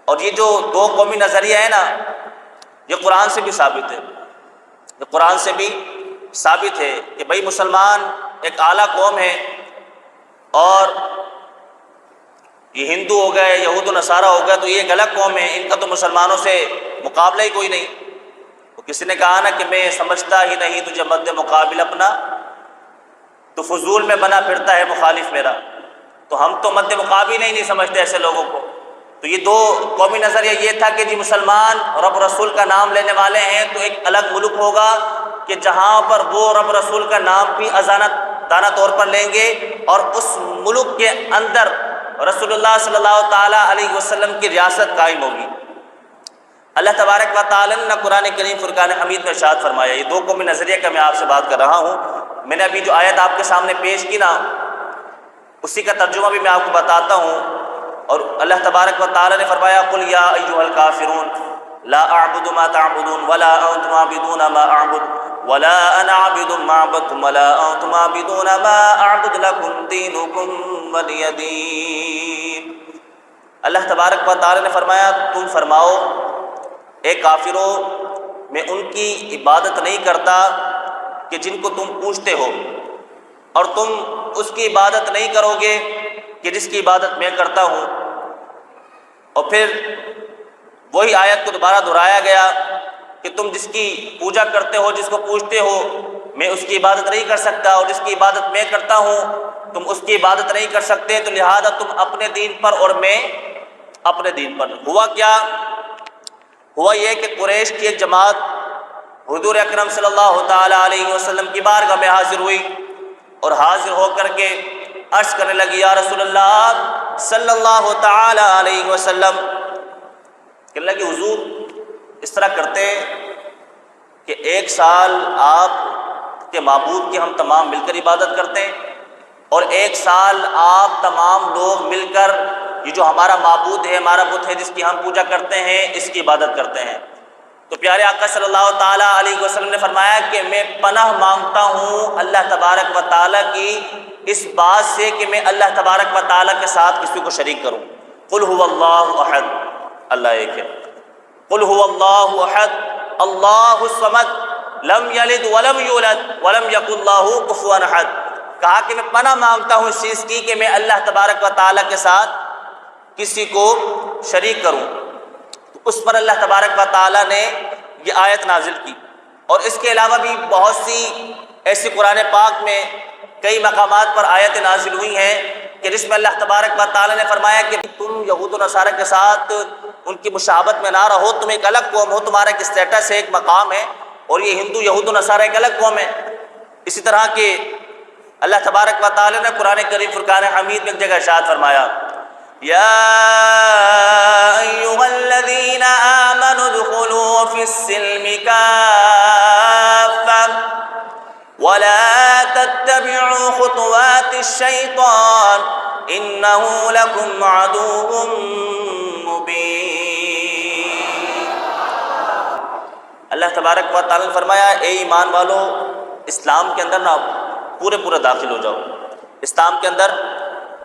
اور یہ جو دو قومی نظریہ ہے نا، یہ قرآن سے بھی ثابت ہے، یہ قرآن سے بھی ثابت ہے کہ بھائی مسلمان ایک اعلیٰ قوم ہے، اور یہ ہندو ہو گئے، یہود و نصارہ ہو گئے تو یہ ایک الگ قوم ہے، ان کا تو مسلمانوں سے مقابلہ ہی کوئی نہیں۔ تو کسی نے کہا نا کہ میں سمجھتا ہی نہیں تجھے مد مقابل اپنا، تو فضول میں بنا پھرتا ہے مخالف میرا۔ تو ہم تو مد مقابل ہی نہیں سمجھتے ایسے لوگوں کو۔ تو یہ دو قومی نظریہ یہ تھا کہ جی مسلمان رب رسول کا نام لینے والے ہیں تو ایک الگ ملک ہوگا کہ جہاں پر وہ رب رسول کا نام بھی دانہ طور پر لیں گے، اور اس ملک کے اندر رسول اللہ صلی اللہ تعالیٰ علیہ وسلم کی ریاست قائم ہوگی۔ اللہ تبارک و تعالیٰ نے قرآن کریم فرقان حمید میں ارشاد فرمایا، یہ دو قومی نظریہ کا میں آپ سے بات کر رہا ہوں۔ میں نے ابھی جو آیت آپ کے سامنے پیش کی نا، اسی کا ترجمہ بھی میں آپ کو بتاتا ہوں۔ اور اللہ تبارک و تعالیٰ نے فرمایا قل یا ایھا الکافرون لا اعبد ما تعبدون ولا انتم عابدون ما اعبد ولا انا عابد ما عبدتم ولا انتم عابدون ما اعبد لكم دینکم ولی دین۔ اللہ تبارک و تعالیٰ نے فرمایا تم فرماؤ اے کافرو، میں ان کی عبادت نہیں کرتا کہ جن کو تم پوجتے ہو، اور تم اس کی عبادت نہیں کرو گے کہ جس کی عبادت میں کرتا ہوں۔ اور پھر وہی آیت کو دوبارہ دہرایا گیا کہ تم جس کی پوجا کرتے ہو، جس کو پوجتے ہو، میں اس کی عبادت نہیں کر سکتا، اور جس کی عبادت میں کرتا ہوں تم اس کی عبادت نہیں کر سکتے، تو لہذا تم اپنے دین پر اور میں اپنے دین پر۔ ہوا کیا؟ ہوا یہ کہ قریش کی ایک جماعت حضور اکرم صلی اللہ تعالیٰ علیہ وسلم کی بارگاہ میں حاضر ہوئی، اور حاضر ہو کر کے عرض کرنے لگی یا رسول اللہ صلی اللہ تعالیٰ علیہ وسلم، کہنے لگی حضور اس طرح کرتے کہ ایک سال آپ کے معبود کی ہم تمام مل کر عبادت کرتے ہیں، اور ایک سال آپ تمام لوگ مل کر یہ جو ہمارا معبود ہے، ہمارا بت ہے جس کی ہم پوجا کرتے ہیں، اس کی عبادت کرتے ہیں۔ تو پیارے آقا صلی اللہ تعالیٰ علیہ وسلم نے فرمایا کہ میں پناہ مانگتا ہوں اللہ تبارک و تعالیٰ کی اس بات سے کہ میں اللہ تبارک و تعالیٰ کے ساتھ کسی کو شریک کروں۔ قل هو اللہ احد، اللہ ایک ہے۔ قل هو اللہ احد اللہ الصمد لم یلد ولم یولد ولم یکن له کفوا احد۔ کہا کہ میں پناہ مانگتا ہوں اس چیز کی کہ میں اللہ تبارک و تعالیٰ کے ساتھ کسی کو شریک کروں۔ تو اس پر اللہ تبارک و تعالیٰ نے یہ آیت نازل کی، اور اس کے علاوہ بھی بہت سی ایسی قرآن پاک میں کئی مقامات پر آیتیں نازل ہوئی ہیں کہ جس میں اللہ تبارک و تعالیٰ نے فرمایا کہ تم یہود و نصارہ کے ساتھ ان کی مشابہت میں نہ رہو، تم ایک الگ قوم ہو، تمہارا ایک اسٹیٹس ہے، ایک مقام ہے، اور یہ ہندو یہود و نصارہ ایک الگ قوم ہے۔ اسی طرح کہ اللہ تبارک و تعالیٰ نے قرآن کریم فرقان حمید میں ایک جگہ ارشاد فرمایا یا ایھا الذین آمنوا ادخلوا فی السلم کافۃ ولا تتبعوا خطوات الشیطان انہ لکم عدو مبین۔ اللہ تبارک و تعالیٰ نے فرمایا اے ایمان والو، اسلام کے اندر نہ پورے داخل ہو جاؤ، اسلام کے اندر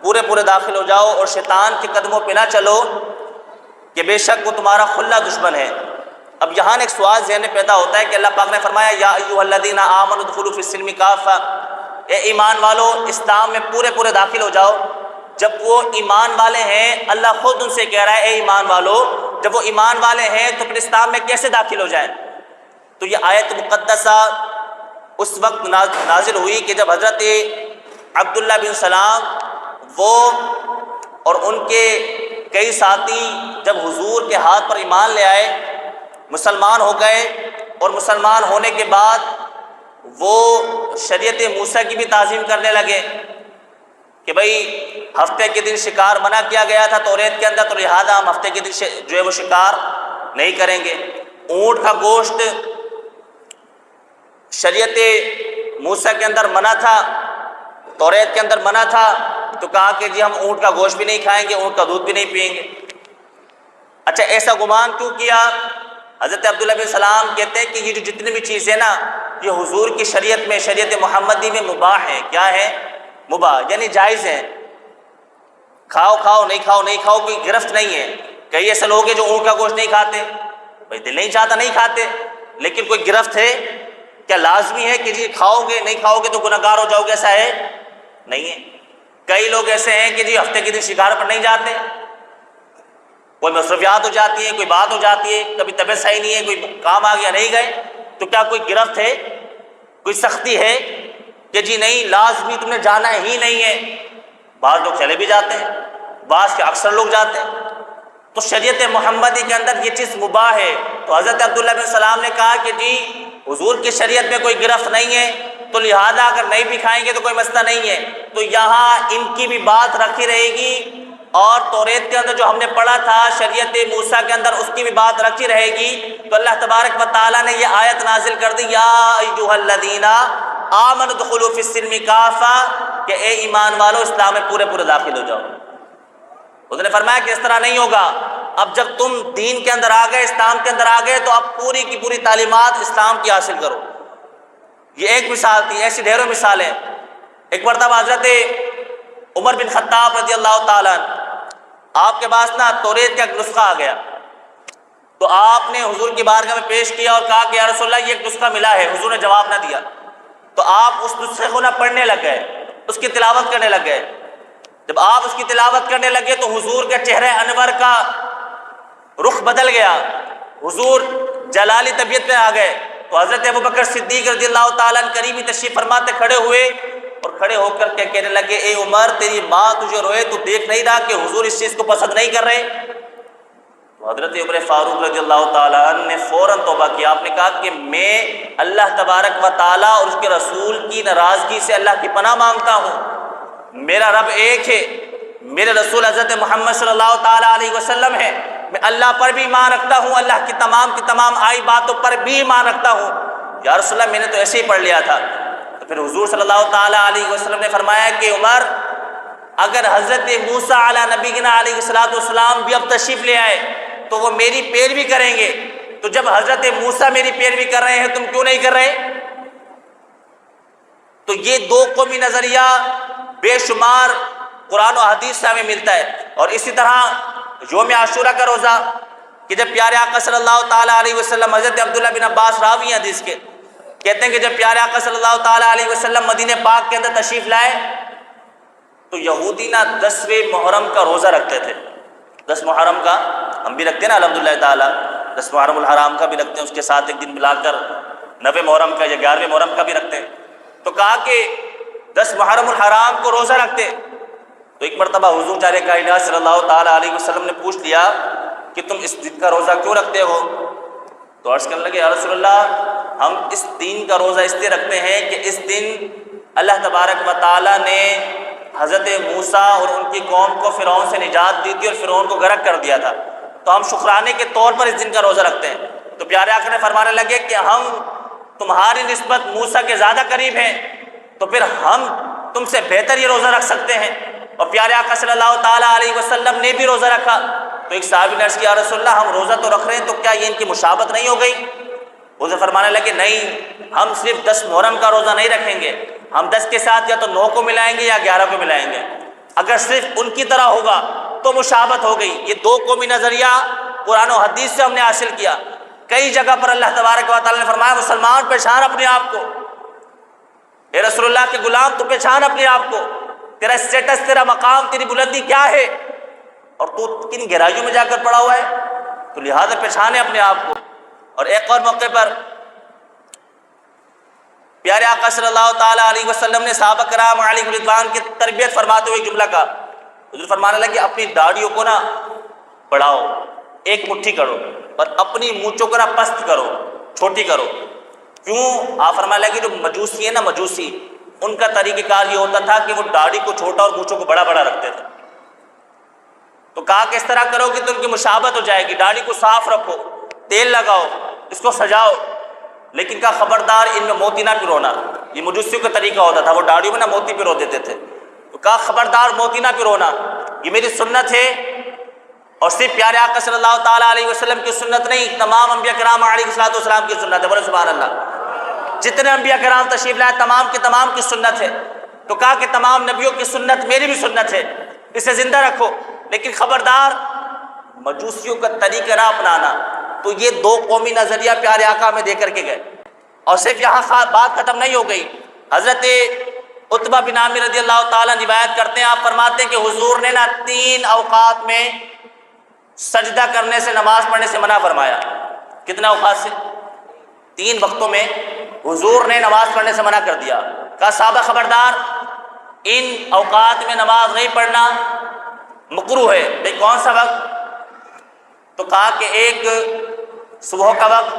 پورے داخل ہو جاؤ، اور شیطان کے قدموں پہ نہ چلو کہ بے شک وہ تمہارا کھلا دشمن ہے۔ اب یہاں ایک سوال ذہن میں پیدا ہوتا ہے کہ اللہ پاک نے فرمایا یا ایھا الذین آمنوا ادخلوا فی السلم کافۃ، اے ایمان والو اسلام میں پورے داخل ہو جاؤ۔ جب وہ ایمان والے ہیں، اللہ خود ان سے کہہ رہا ہے اے ایمان والو، جب وہ ایمان والے ہیں تو پھر اسلام میں کیسے داخل ہو جائیں؟ تو یہ آیت مقدسہ اس وقت نازل ہوئی کہ جب حضرت عبداللہ بن سلام وہ اور ان کے کئی ساتھی جب حضور کے ہاتھ پر ایمان لے آئے، مسلمان ہو گئے، اور مسلمان ہونے کے بعد وہ شریعت موسیٰ کی بھی تعظیم کرنے لگے کہ بھئی ہفتے کے دن شکار منع کیا گیا تھا توریت کے اندر، تو لہذا ہم ہفتے کے دن جو ہے وہ شکار نہیں کریں گے۔ اونٹ کا گوشت شریعت موسیٰ کے اندر منع تھا، توریت کے اندر منع تھا، تو کہا کہ جی ہم اونٹ کا گوشت بھی نہیں کھائیں گے، اونٹ کا دودھ بھی نہیں پئیں گے۔ اچھا ایسا گمان کیوں کیا؟ حضرت عبداللہ بن سلام کہتے ہیں کہ یہ جو جتنی بھی چیزیں نا یہ حضور کی شریعت میں، شریعت محمدی میں مباح ہیں۔ کیا ہے؟ مباح، یعنی جائز ہیں، کھاؤ نہیں کھاؤ کوئی گرفت نہیں ہے۔ کئی ایسے لوگ ہیں جو اونٹ کا گوشت نہیں کھاتے، بھائی دل نہیں چاہتا نہیں کھاتے، لیکن کوئی گرفت ہے؟ کیا لازمی ہے کہ جی کھاؤ گے نہیں کھاؤ گے تو گنہگار ہو جاؤ گے؟ ایسا ہے نہیں ہے۔ کئی لوگ ایسے ہیں کہ جی ہفتے کے دن شکار پر نہیں جاتے، کوئی مصروفیات ہو جاتی ہے، کوئی بات ہو جاتی ہے، کبھی طبیعت صحیح نہیں ہے، کوئی کام آ گیا نہیں گئے، تو کیا کوئی گرفت ہے، کوئی سختی ہے کہ جی نہیں لازمی تم نے جانا ہی نہیں ہے؟ بعض لوگ چلے بھی جاتے ہیں، بعض کے اکثر لوگ جاتے ہیں۔ تو شریعت محمدی کے اندر یہ چیز مباح ہے۔ تو حضرت عبداللہ بن سلام نے کہا کہ جی حضور کی شریعت میں کوئی گرفت نہیں ہے، تو لہذا اگر نہیں بھی کھائیں گے تو کوئی مسئلہ نہیں ہے۔ تو یہاں ان کی بھی بات رکھی رہے گی، اور توریت کے اندر جو ہم نے پڑھا تھا شریعت موسیٰ کے اندر اس کی بھی بات رکھی رہے گی۔ تو اللہ تبارک و تعالیٰ نے یہ آیت نازل کر دی، یا ایھا الذین آمنوا ادخلوا فی السلم کافہ، کہ اے ایمان والو اسلام میں پورے پورے داخل ہو جاؤ۔ اس نے فرمایا کہ اس طرح نہیں ہوگا، اب جب تم دین کے اندر آ گئے، اسلام کے اندر آ گئے، تو اب پوری کی پوری تعلیمات اسلام کی حاصل کرو۔ یہ ایک مثال تھی، ایسی ڈھیروں مثالیں۔ ایک مرتبہ حضرت عمر بن خطاب رضی اللہ تعالیٰ عنہ، آپ کے پاس نا توریت کا ایک نسخہ آ گیا، تو آپ نے حضور کی بارگاہ میں پیش کیا اور کہا کہ یا رسول اللہ یہ ایک نسخہ ملا ہے۔ حضور نے جواب نہ دیا، تو آپ اس نسخے کو نہ پڑھنے لگ گئے، اس کی تلاوت کرنے لگ گئے۔ جب آپ اس کی تلاوت کرنے لگے تو حضور کے چہرے انور کا رخ بدل گیا، حضور جلالی طبیعت میں آ گئے۔ تو حضرت ابوبکر صدیق رضی اللہ تعالیٰ عنہ قریبی تشریف فرماتے کھڑے ہوئے، اور کھڑے ہو کر کے کہنے لگے اے عمر تیری ماں تجھے روئے، تو دیکھ نہیں رہا کہ حضور اس چیز کو پسند نہیں کر رہے؟ تو حضرت عمر فاروق رضی اللہ تعالیٰ عنہ نے فوراً توبہ کیا۔ آپ نے کہا کہ میں اللہ تبارک و تعالیٰ اور اس کے رسول کی ناراضگی سے اللہ کی پناہ مانگتا ہوں۔ میرا رب ایک ہے، میرے رسول حضرت محمد صلی اللہ تعالیٰ علیہ وسلم ہے، میں اللہ پر بھی ایمان رکھتا ہوں، اللہ کی تمام آئی باتوں پر بھی ایمان رکھتا ہوں۔ یا رسول اللہ میں نے تو ایسے ہی پڑھ لیا تھا۔ تو پھر حضور صلی اللہ تعالیٰ علیہ وسلم نے فرمایا کہ عمر اگر حضرت موسیٰ علیہ نبینا علیہ السلام بھی اب تشریف لے آئے تو وہ میری پیروی کریں گے، تو جب حضرت موسیٰ میری پیروی کر رہے ہیں تم کیوں نہیں کر رہے؟ تو یہ دو قومی نظریہ بے شمار قرآن و حدیث سے ہمیں ملتا ہے۔ اور اسی طرح یوم عاشورہ کا روزہ، کہ جب پیارے آقا صلی اللہ تعالیٰ علیہ وسلم، حضرت عبداللہ بن عباس راوی ہیں حدیث کے، کہتے ہیں کہ جب پیارے آقا صلی اللہ تعالیٰ علیہ وسلم مدینہ پاک کے اندر تشریف لائے تو یہودی نا 10ویں محرم کا روزہ رکھتے تھے۔ 10 محرم کا ہم بھی رکھتے ہیں نا الحمدللہ تعالیٰ، 10 محرم الحرام کا بھی رکھتے ہیں، اس کے ساتھ ایک دن ملا کر 9 محرم کا یا 11 محرم کا بھی رکھتے ہیں۔ تو کہا کہ 10 محرم الحرام کو روزہ رکھتے۔ تو ایک مرتبہ حضور جار کائنات صلی اللہ تعالیٰ علیہ وسلم نے پوچھ لیا کہ تم اس دن کا روزہ کیوں رکھتے ہو؟ تو عرض کرنے لگے یا رسول اللہ ہم اس دن کا روزہ اس لیے رکھتے ہیں کہ اس دن اللہ تبارک و تعالیٰ نے حضرت موسیٰ اور ان کی قوم کو فرعون سے نجات دی تھی اور فرعون کو غرق کر دیا تھا، تو ہم شکرانے کے طور پر اس دن کا روزہ رکھتے ہیں۔ تو پیارے آقا نے فرمانے لگے کہ ہم تمہاری نسبت موسیٰ کے زیادہ قریب ہیں، تو پھر ہم تم سے بہتر یہ روزہ رکھ سکتے ہیں۔ اور پیارے آقا صلی اللہ تعالیٰ علیہ وسلم نے بھی روزہ رکھا۔ تو ایک صحابی نے عرض کیا یا رسول اللہ ہم روزہ تو رکھ رہے ہیں، تو کیا یہ ان کی مشابہت نہیں ہو گئی؟ حضور فرمانے لگے نہیں، ہم صرف 10 محرم کا روزہ نہیں رکھیں گے، ہم 10 کے ساتھ یا تو 9 کو ملائیں گے یا 11 کو ملائیں گے۔ اگر صرف ان کی طرح ہوگا تو مشابہت ہو گئی۔ یہ دو قومی نظریہ قرآن و حدیث سے ہم نے حاصل کیا۔ کئی جگہ پر اللہ تبارک و تعالیٰ نے فرمایا مسلمان پہچان اپنے آپ کو، اے رسول اللہ کے غلام تو پہچان اپنے آپ کو، تیرا اسٹیٹس، تیرا مقام، تیری بلندی کیا ہے، اور تو کن گہرائیوں میں جا کر پڑا ہوا ہے، تو لہٰذا پہچانے اپنے آپ کو۔ اور ایک اور موقع پر پیارے آقا صلی اللہ تعالیٰ علیہ وسلم نے صحابہ کرام علیہم رضوان کی تربیت فرماتے ہوئے جملہ کا حضور فرمانے لگے اپنی داڑھیوں کو نا بڑھاؤ، ایک مٹھی کرو، اور اپنی مونچھوں کو نا پست کرو، چھوٹی کرو۔ کیوں؟ آپ فرمانے لگے جو مجوسی ہے نا، مجوسی، ان کا طریقہ کار یہ ہوتا تھا کہ وہ داڑھی کو چھوٹا اور مونچھوں کو بڑا بڑا رکھتے تھے۔ تو کہا کہ اس طرح کرو کہ تو ان کی مشابہت ہو جائے گی، داڑھی کو صاف رکھو، تیل لگاؤ، اس کو سجاؤ، لیکن کہا خبردار ان میں موتی نہ پرونا۔ یہ مجوسیوں کا طریقہ ہوتا تھا، وہ داڑھیوں میں نہ موتی پرو دیتے تھے۔ تو کہا خبردار موتی نہ پرونا، یہ میری سنت ہے، اور صرف پیارے آقا صلی اللہ تعالیٰ علیہ وسلم کی سنت نہیں، تمام انبیاء کرام علیہ السلام کی سنت ہے۔ بولے سبحان اللہ۔ جتنے انبیاء کرام تشریف لائے تمام کے تمام کی سنت ہے۔ تو کہا کہ تمام نبیوں کی سنت میری بھی سنت ہے، اسے زندہ رکھو، لیکن خبردار مجوسیوں کا طریقہ نہ اپنانا. تو یہ دو قومی نظریہ پیارے آقا میں دے کر کے گئے. اور صرف یہاں بات ختم نہیں ہو گئی. حضرت عتبہ بن عامر رضی اللہ تعالیٰ روایت کرتے ہیں, آپ فرماتے ہیں کہ حضور نے نا 3 اوقات میں سجدہ کرنے سے, نماز پڑھنے سے منع فرمایا. کتنے اوقات سے؟ 3 وقتوں میں حضور نے نماز پڑھنے سے منع کر دیا. کہا صحابہ خبردار, ان اوقات میں نماز نہیں پڑھنا مکروہ ہے. بھئی کون سا وقت؟ تو کہا کہ ایک صبح کا وقت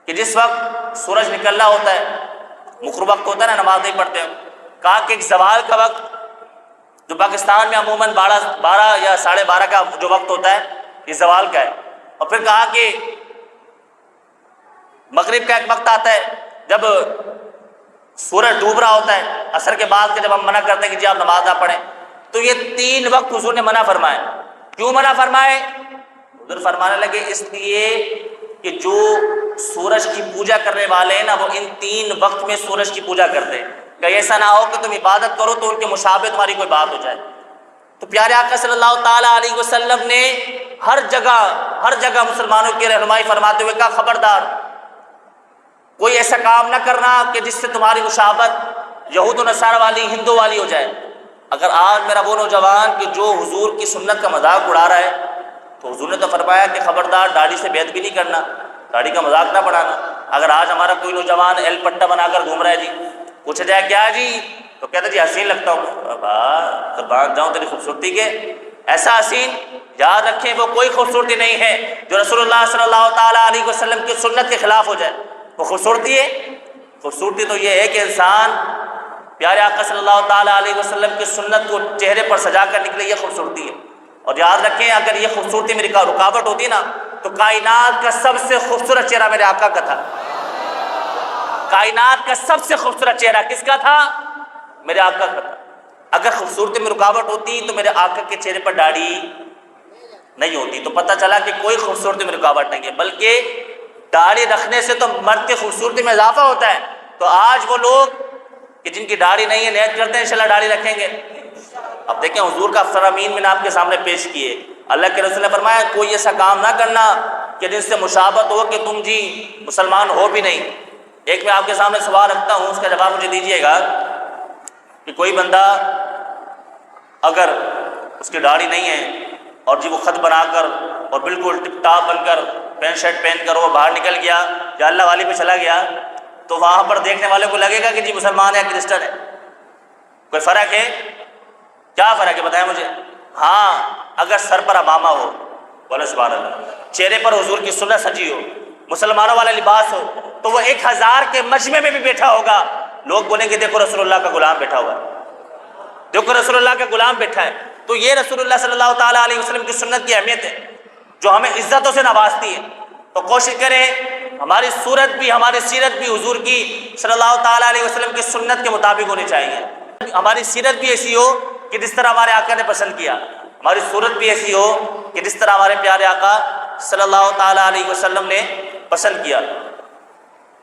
کہ جس وقت سورج نکلنا ہوتا ہے, مکروہ وقت ہوتا ہے نا, نماز نہیں پڑھتے. کہا کہ ایک زوال کا وقت جو پاکستان میں عموماً 12 یا 12:30 کا جو وقت ہوتا ہے, یہ زوال کا ہے. اور پھر کہا کہ مغرب کا ایک وقت آتا ہے جب سورج ڈوب رہا ہوتا ہے, عصر کے بعد کے جب ہم منع کرتے ہیں کہ جی آپ نماز نہ پڑھیں. تو یہ 3 وقت حضور نے منع فرمائے. کیوں منع فرمائے؟ حضور فرمانے لگے اس لیے کہ جو سورج کی پوجا کرنے والے ہیں نا, وہ ان 3 وقت میں سورج کی پوجا کرتے ہیں. کہ ایسا نہ ہو کہ تم عبادت کرو تو ان کے مشابہ تمہاری کوئی بات ہو جائے. تو پیارے آقا صلی اللہ تعالیٰ علیہ وسلم نے ہر جگہ مسلمانوں کی رہنمائی فرماتے ہوئے کہا خبردار, کوئی ایسا کام نہ کرنا کہ جس سے تمہاری مشابہت یہود و نصارہ والی, ہندو والی ہو جائے. اگر آج میرا وہ نوجوان کہ جو حضور کی سنت کا مذاق اڑا رہا ہے, تو حضور نے تو فرمایا کہ خبردار داڑھی سے بیعت بھی نہیں کرنا, داڑھی کا مذاق نہ بڑھانا. اگر آج ہمارا کوئی نوجوان ایل پٹا بنا کر گھوم رہا ہے, جی پوچھا جائے کیا جی, تو کہتا جی حسین لگتا ہوں. قربان جاؤں تیری خوبصورتی کے. ایسا حسین, یاد رکھیں وہ کوئی خوبصورتی نہیں ہے جو رسول اللہ صلی اللہ تعالیٰ علیہ وسلم کی سنت کے خلاف ہو جائے. وہ خوبصورتی ہے. خوبصورتی تو یہ ہے کہ انسان پیارے آقا صلی اللہ تعالیٰ علیہ وسلم کی سنت کو چہرے پر سجا کر نکلے, یہ خوبصورتی ہے. اور یاد رکھیں اگر یہ خوبصورتی میں رکاوٹ ہوتی نا, تو کائنات کا سب سے خوبصورت چہرہ میرے آقا کا تھا. کائنات کا سب سے خوبصورت چہرہ کس کا تھا؟ میرے آقا کا تھا. اگر خوبصورتی میں رکاوٹ ہوتی تو میرے آقا کے چہرے پر داڑھی نہیں ہوتی. تو پتہ چلا کہ کوئی خوبصورتی میں رکاوٹ نہیں ہے, بلکہ داڑھی رکھنے سے تو مرد کی خوبصورتی میں اضافہ ہوتا ہے. تو آج وہ لوگ کہ جن کی داڑھی نہیں ہے نیت کرتے ہیں انشاءاللہ داڑھی رکھیں گے. اب دیکھیں حضور کا افسر امین میں نے آپ کے سامنے پیش کیے. اللہ کے رسول نے فرمایا کوئی ایسا کام نہ کرنا کہ جن سے مشابہت ہو کہ تم جی مسلمان ہو بھی نہیں. ایک میں آپ کے سامنے سوال رکھتا ہوں, اس کا جواب مجھے دیجیے گا کہ کوئی بندہ اگر اس کی داڑھی نہیں ہے اور جی وہ خط بنا کر اور بالکل ٹپ ٹاپ بن کر پینٹ شرٹ پہن کر وہ باہر نکل گیا یا اللہ والی پہ چلا گیا, تو وہاں پر دیکھنے والے کو لگے گا کہ جی مسلمان ہے کرسچن ہے. کوئی فرق ہے؟ کیا فرق ہے بتائیں مجھے. ہاں اگر سر پر امامہ ہو, بولے سبحان اللہ, چہرے پر حضور کی سنت سجی ہو, مسلمانوں والا لباس ہو, تو وہ 1000 کے مجمع میں بھی بیٹھا ہوگا, لوگ بولیں گے دیکھو رسول اللہ کا غلام بیٹھا ہوا ہے, دیکھو رسول اللہ کا غلام بیٹھا ہے. تو یہ رسول اللہ صلی اللہ تعالیٰ علیہ وسلم کی سنت کی اہمیت ہے جو ہمیں عزتوں سے نوازتی ہے. تو کوشش کریں ہماری صورت بھی, ہماری سیرت بھی حضور کی صلی اللہ تعالیٰ علیہ وسلم کی سنت کے مطابق ہونی چاہیے. ہماری سیرت بھی ایسی ہو کہ جس طرح ہمارے آقا نے پسند کیا, ہماری صورت بھی ایسی ہو کہ جس طرح ہمارے پیارے آقا صلی اللہ تعالیٰ علیہ وسلم نے پسند کیا.